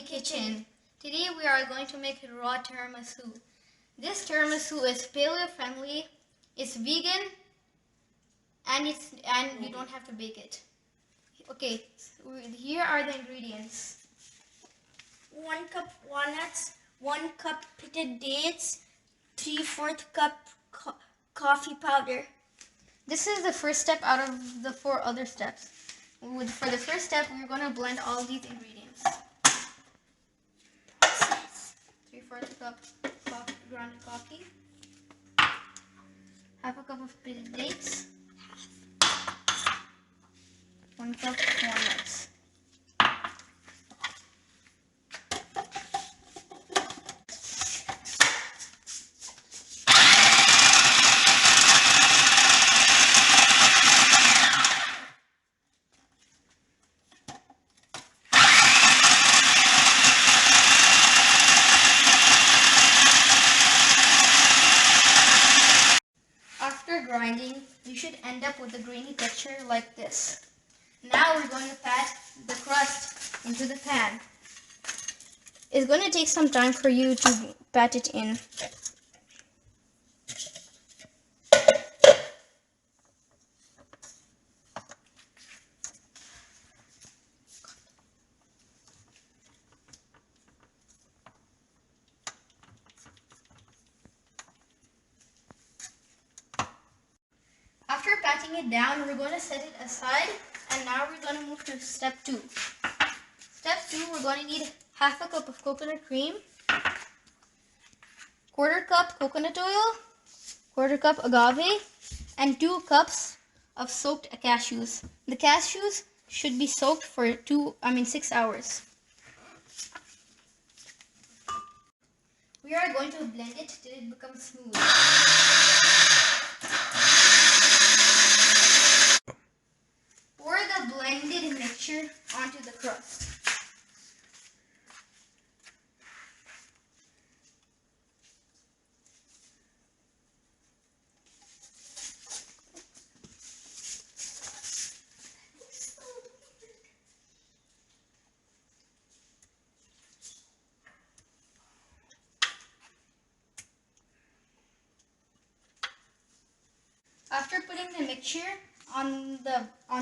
kitchen. Today we are going to make raw tiramisu. This tiramisu is paleo friendly, it's vegan, and you don't have to bake it. Okay, so here are the ingredients. 1 cup walnuts, 1 cup pitted dates, 3/4 cup coffee powder. This is the first step out of the 4 other steps. For the first step, we're going to blend all these ingredients. 3/4 cup ground coffee, half a cup of pitted dates, 1 cup walnuts. After grinding, you should end up with a grainy texture like this. Now we're going to pat the crust into the pan. It's going to take some time for you to pat it in. After patting it down, we're going to set it aside, and now we're going to move to step 2. Step 2, we're going to need half a cup of coconut cream, 1/4 cup coconut oil, 1/4 cup agave, and 2 cups of soaked cashews. The cashews should be soaked for 6 hours. We are going to blend it till it becomes smooth. Pour the blended mixture onto the crust. After putting the mixture on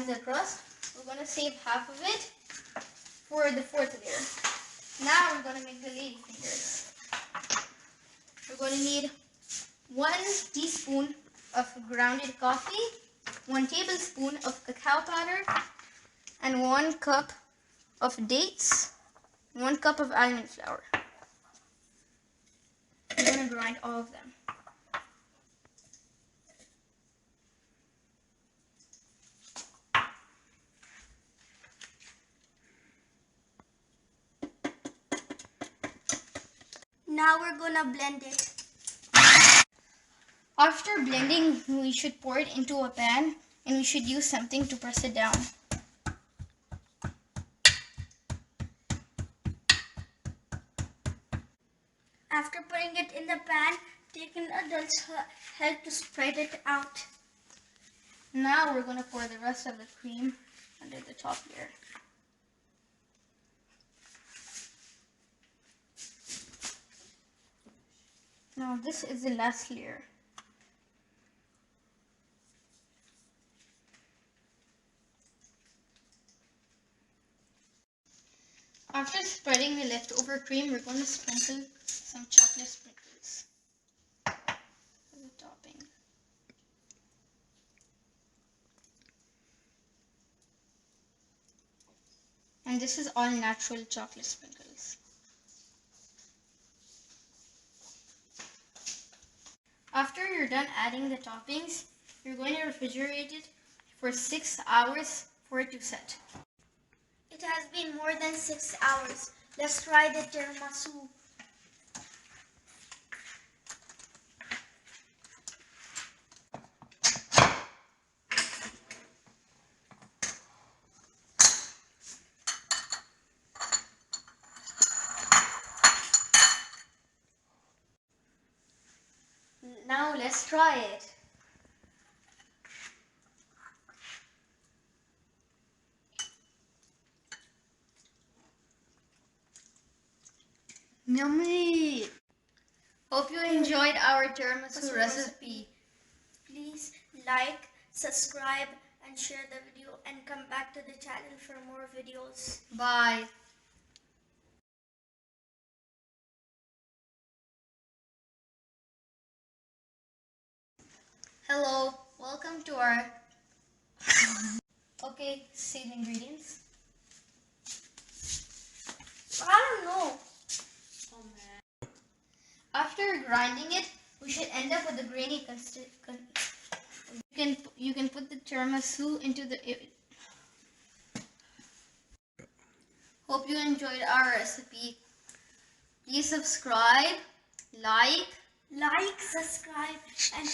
the crust, we're going to save half of it for the 4th layer. Now we're going to make the lady fingers. We're going to need 1 teaspoon of grounded coffee, 1 tablespoon of cacao powder, and 1 cup of dates, 1 cup of almond flour. We're going to grind all of them. Now we're gonna blend it. After blending, we should pour it into a pan, and we should use something to press it down. After putting it in the pan, take an adult's help to spread it out. Now we're going to pour the rest of the cream under the top layer. Now this is the last layer. After spreading the leftover cream, we're going to sprinkle some chocolate sprinkles as a topping. And this is all natural chocolate sprinkles. After you're done adding the toppings, you're going to refrigerate it for 6 hours for it to set. It has been more than 6 hours. Let's try the tiramisu. Now let's try it. Yummy! Hope you enjoyed our tiramisu recipe. Please like, subscribe, and share the video, and come back to the channel for more videos. Bye. Hello, welcome to our... Okay, say the ingredients. I don't know. After grinding it, we should end up with a grainy You can put the tiramisu into the... Hope you enjoyed our recipe. Please subscribe, like, Like, subscribe, and